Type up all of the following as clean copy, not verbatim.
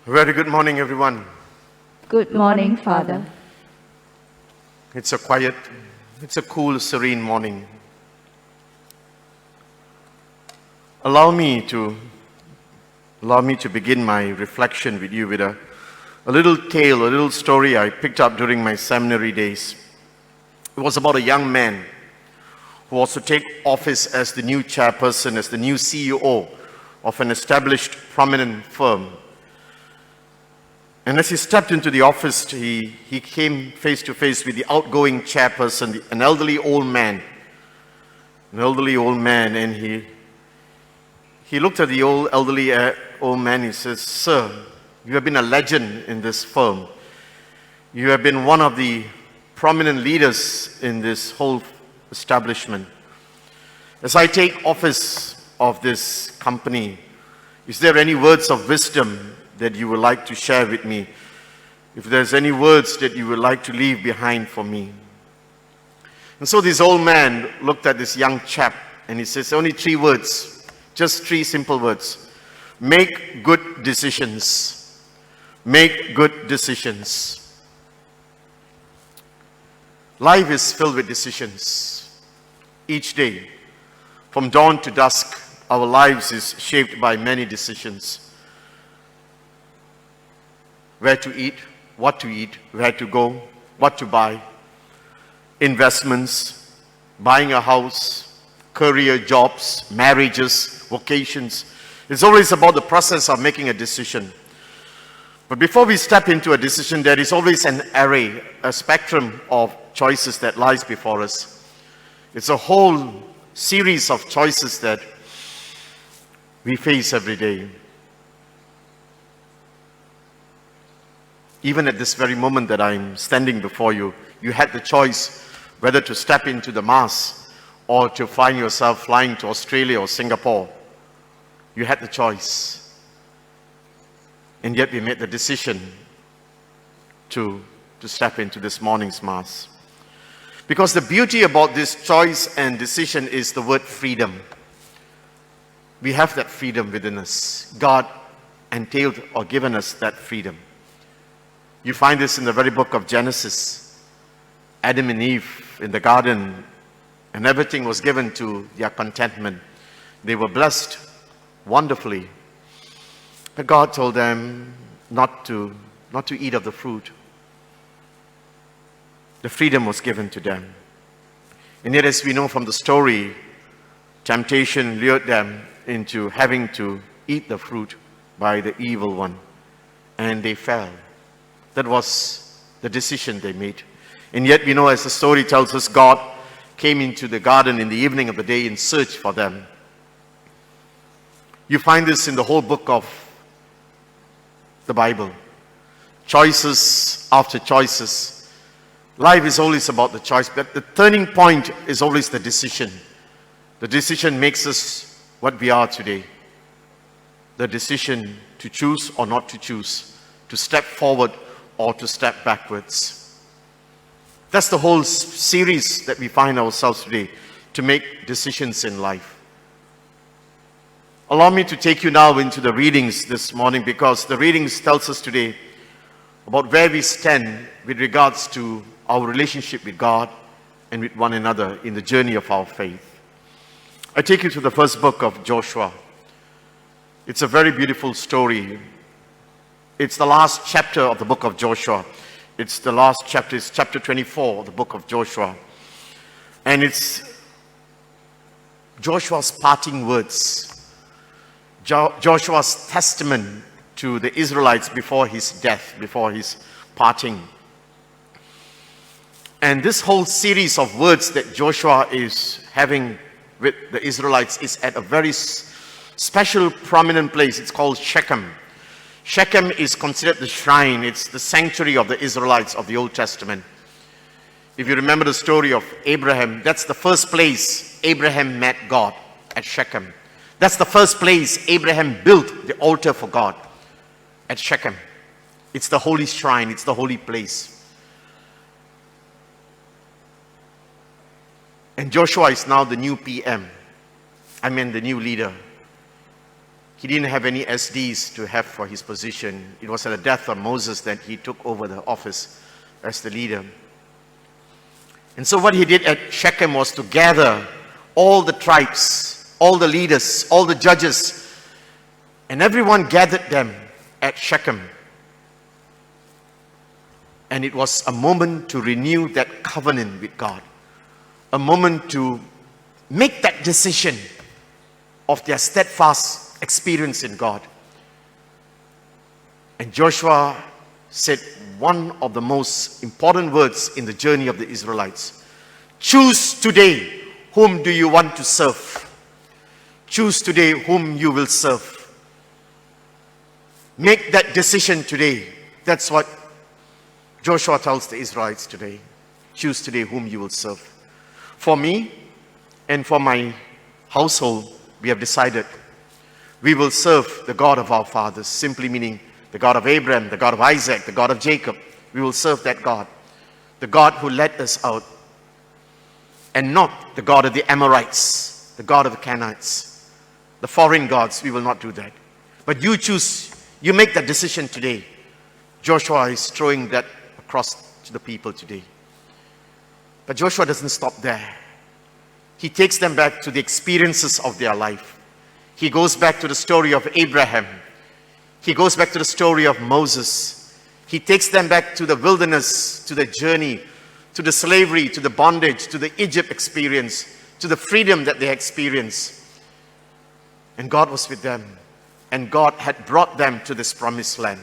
Very good morning, everyone. Good morning, Father. It's a quiet, it's a cool, serene morning. Allow me to begin my reflection with you with a little tale, a little story I picked up during my seminary days. It was about a young man who was to take office as the new chairperson, as the new CEO of an established, prominent firm. And as he stepped into the office, he came face to face with the outgoing chairperson, an elderly old man. And he looked at the elderly old man. He says, "Sir, you have been a legend in this firm. You have been one of the prominent leaders in this whole establishment. As I take office of this company, is there any words of wisdom that you would like to share with me? If there's any words that you would like to leave behind for me?" And so this old man looked at this young chap and he says, only 3 words, just 3 simple words. Make good decisions. Make good decisions. Life is filled with decisions. Each day, from dawn to dusk, our lives is shaped by many decisions. Where to eat, where to go, what to buy, investments, buying a house, career, jobs, marriages, vocations. It's always about the process of making a decision. But before we step into a decision, there is always an array, a spectrum of choices that lies before us. It's a whole series of choices that we face every day. Even at this very moment that I'm standing before you, you had the choice whether to step into the Mars or to find yourself flying to Australia or Singapore. You had the choice. And yet we made the decision to step into this morning's Mass. Because the beauty about this choice and decision is the word freedom. We have that freedom within us. God entailed or given us that freedom. You find this in the very book of Genesis. Adam and Eve in the garden, and everything was given to their contentment. They were blessed wonderfully. But God told them not to eat of the fruit. The freedom was given to them. And yet, as we know from the story, temptation lured them into having to eat the fruit by the evil one. And they fell. That was the decision they made. And yet we know, as the story tells us, God came into the garden in the evening of the day in search for them. You find this in the whole book of the Bible. Choices after choices. Life is always about the choice, but the turning point is always the decision. The decision makes us what we are today. The decision to choose or not to choose, to step forward or to step backwards. That's the whole series that we find ourselves today, to make decisions in life. Allow me to take you now into the readings this morning, because the readings tells us today about where we stand with regards to our relationship with God and with one another in the journey of our faith. I take you to the first book of Joshua. It's a very beautiful story. It's the last chapter of the book of Joshua. It's the last chapter, it's chapter 24 of the book of Joshua. And it's Joshua's parting words. Joshua's testament to the Israelites before his death, before his parting. And this whole series of words that Joshua is having with the Israelites is at a very special, prominent place. It's called Shechem. Shechem is considered the shrine. It's the sanctuary of the Israelites of the Old Testament. If you remember the story of Abraham, that's the first place Abraham met God, at Shechem. That's the first place Abraham built the altar for God, at Shechem. It's the holy shrine. It's the holy place. And Joshua is now the new PM. The new leader. He didn't have any SDs to have for his position. It was at the death of Moses that he took over the office as the leader. And so what he did at Shechem was to gather all the tribes, all the leaders, all the judges, and everyone gathered them at Shechem. And it was a moment to renew that covenant with God, a moment to make that decision of their steadfast experience in God. And Joshua said one of the most important words in the journey of the Israelites. Choose today whom do you want to serve. Choose today whom you will serve. Make that decision today. That's what Joshua tells the Israelites today. Choose today whom you will serve. For me and for my household, we have decided we will serve the God of our fathers, simply meaning the God of Abraham, the God of Isaac, the God of Jacob. We will serve that God, the God who led us out, and not the God of the Amorites, the God of the Canaanites, the foreign gods. We will not do that. But you choose, you make that decision today. Joshua is throwing that across to the people today. But Joshua doesn't stop there. He takes them back to the experiences of their life. He goes back to the story of Abraham. He goes back to the story of Moses. He takes them back to the wilderness, to the journey, to the slavery, to the bondage, to the Egypt experience, to the freedom that they experienced. And God was with them. And God had brought them to this promised land.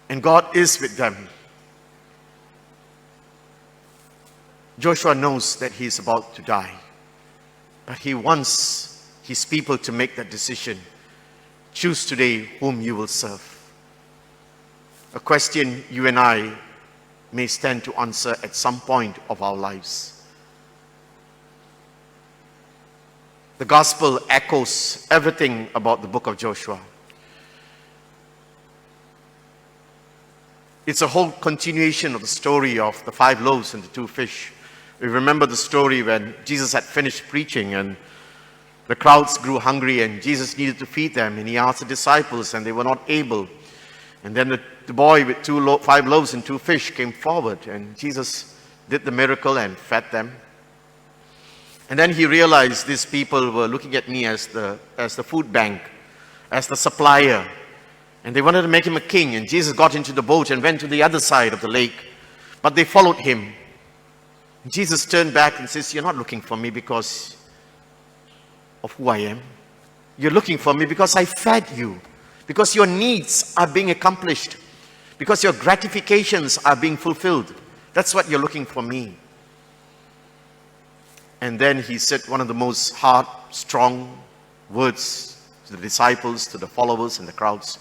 And God is with them. Joshua knows that he is about to die. But he wants his people to make that decision. Choose today whom you will serve. A question you and I may stand to answer at some point of our lives. The gospel echoes everything about the book of Joshua. It's a whole continuation of the story of the 5 loaves and the 2 fish. We remember the story when Jesus had finished preaching and the crowds grew hungry and Jesus needed to feed them, and he asked the disciples and they were not able. And then the boy with 5 loaves and 2 fish came forward, and Jesus did the miracle and fed them. And then he realized these people were looking at me as the food bank, as the supplier. And they wanted to make him a king. And Jesus got into the boat and went to the other side of the lake. But they followed him. And Jesus turned back and says, "You're not looking for me because of who I am. You're looking for me because I fed you. Because your needs are being accomplished. Because your gratifications are being fulfilled. That's what you're looking for me." And then he said one of the most hard, strong words to the disciples, to the followers and the crowds.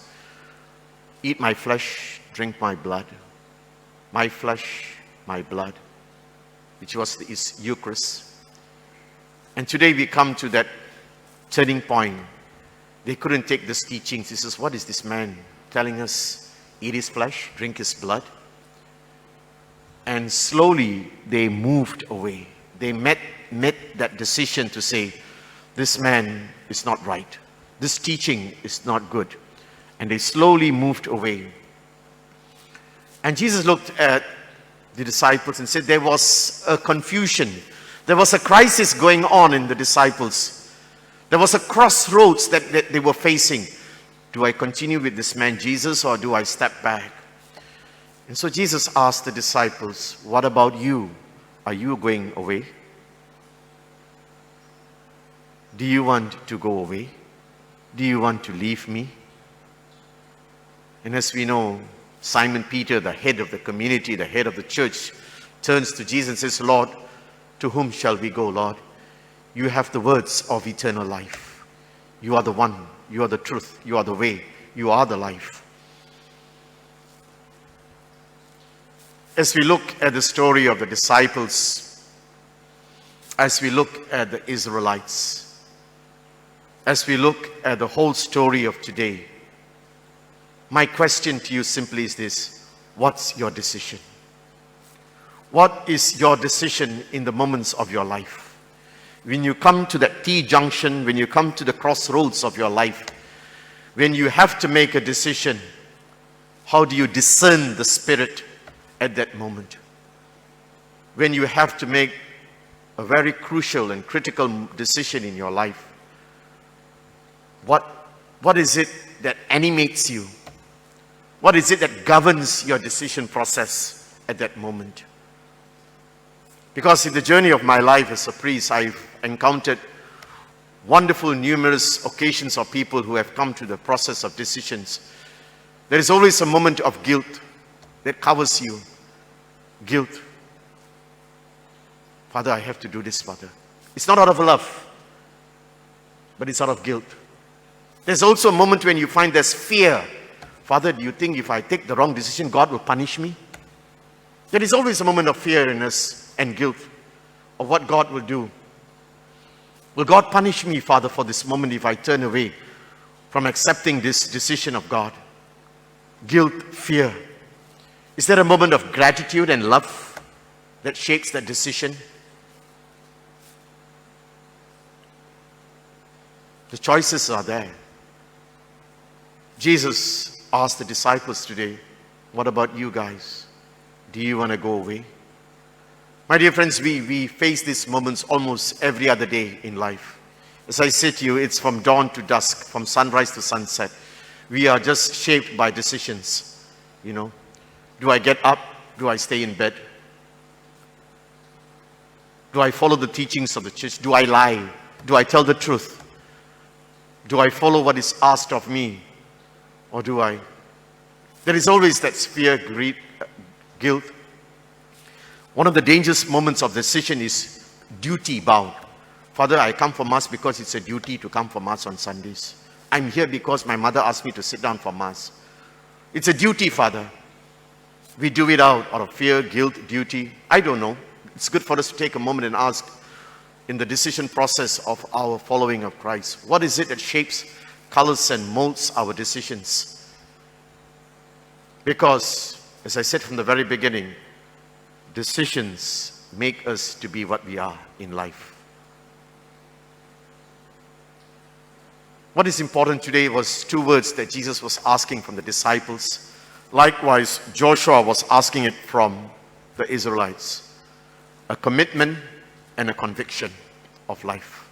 "Eat my flesh, drink my blood. My flesh, my blood," which was his Eucharist. And today we come to that turning point. They couldn't take this teachings. He says, what is this man telling us? Eat his flesh, drink his blood. And slowly they moved away. They made that decision to say, this man is not right. This teaching is not good. And they slowly moved away. And Jesus looked at the disciples and said there was a confusion. There was a crisis going on in the disciples. There was a crossroads that they were facing. Do I continue with this man Jesus, or do I step back? And so Jesus asked the disciples, what about you? Are you going away? Do you want to go away? Do you want to leave me? And as we know, Simon Peter, the head of the community, the head of the church, turns to Jesus and says, Lord, to whom shall we go, Lord? You have the words of eternal life. You are the one. You are the truth. You are the way. You are the life. As we look at the story of the disciples, as we look at the Israelites, as we look at the whole story of today, my question to you simply is this: what's your decision? What is your decision in the moments of your life? When you come to that T-junction, when you come to the crossroads of your life, When you have to make a decision, how do you discern the Spirit at that moment? When you have to make a very crucial and critical decision in your life, what is it that animates you? What is it that governs your decision process at that moment? Because in the journey of my life as a priest, I've encountered wonderful, numerous occasions of people who have come to the process of decisions. There is always a moment of guilt that covers you. Guilt. Father, I have to do this, Father. It's not out of love, but it's out of guilt. There's also a moment when you find there's fear. Father, do you think if I take the wrong decision, God will punish me? There is always a moment of fear in us and guilt of what God will do. Will God punish me, Father, for this moment if I turn away from accepting this decision of God? Guilt, fear. Is there a moment of gratitude and love that shapes that decision? The choices are there. Jesus asked the disciples today, what about you guys? Do you want to go away? My dear friends, we face these moments almost every other day in life. As I say to you, it's from dawn to dusk, from sunrise to sunset. We are just shaped by decisions. You know, do I get up? Do I stay in bed? Do I follow the teachings of the church? Do I lie? Do I tell the truth? Do I follow what is asked of me? Or do I? There is always that fear, greed, guilt. One of the dangerous moments of decision is duty bound. Father, I come for Mass because it's a duty to come for Mass on Sundays. I'm here because my mother asked me to sit down for Mass. It's a duty, Father. We do it out of fear, guilt, duty. I don't know. It's good for us to take a moment and ask in the decision process of our following of Christ, what is it that shapes, colors and molds our decisions? Because, as I said from the very beginning, decisions make us to be what we are in life. What is important today was two words that Jesus was asking from the disciples. Likewise, Joshua was asking it from the Israelites. A commitment and a conviction of life.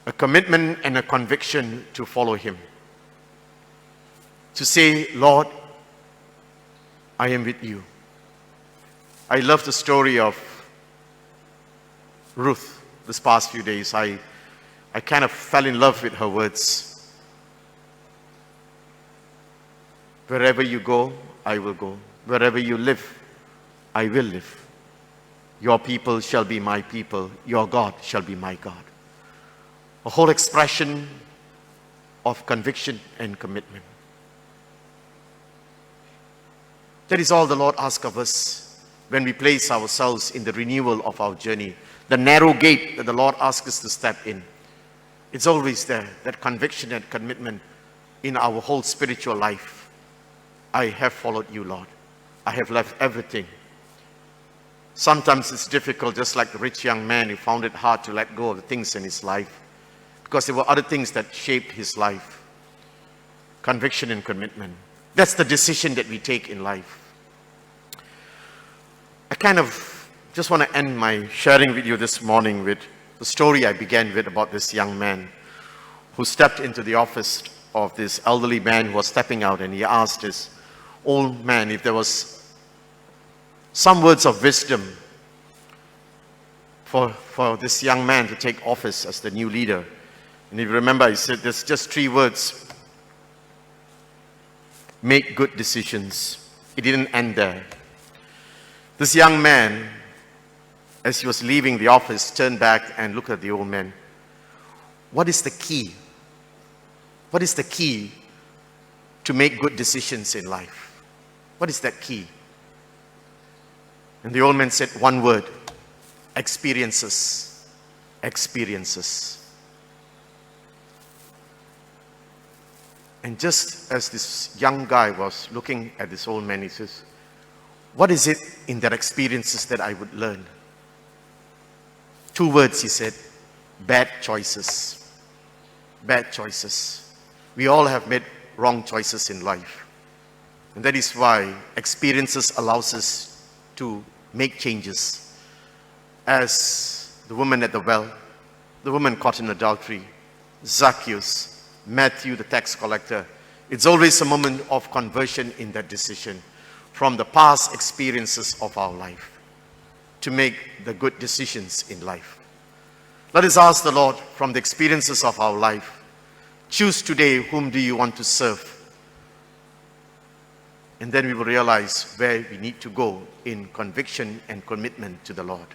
A commitment and a conviction to follow Him. To say, Lord, I am with you. I love the story of Ruth this past few days. I kind of fell in love with her words. Wherever you go, I will go. Wherever you live, I will live. Your people shall be my people. Your God shall be my God. A whole expression of conviction and commitment. That is all the Lord asks of us when we place ourselves in the renewal of our journey. The narrow gate that the Lord asks us to step in. It's always there, that conviction and commitment in our whole spiritual life. I have followed you, Lord. I have left everything. Sometimes it's difficult, just like the rich young man who found it hard to let go of the things in his life because there were other things that shaped his life. Conviction and commitment. That's the decision that we take in life. I kind of just want to end my sharing with you this morning with the story I began with about this young man who stepped into the office of this elderly man who was stepping out, and he asked this old man if there was some words of wisdom for this young man to take office as the new leader. And if you remember, he said there's just 3 words. Make good decisions. It didn't end there. This young man, as he was leaving the office, turned back and looked at the old man. What is the key? What is the key to make good decisions in life? What is that key? And the old man said one word: experiences. Experiences. And just as this young guy was looking at this old man, he says, what is it in their experiences that I would learn? 2 words, he said: bad choices. Bad choices. We all have made wrong choices in life. And that is why experiences allows us to make changes. As the woman at the well, the woman caught in adultery, Zacchaeus, Matthew, the tax collector, it's always a moment of conversion in that decision from the past experiences of our life to make the good decisions in life. Let us ask the Lord from the experiences of our life, choose today whom do you want to serve. And then we will realize where we need to go in conviction and commitment to the Lord.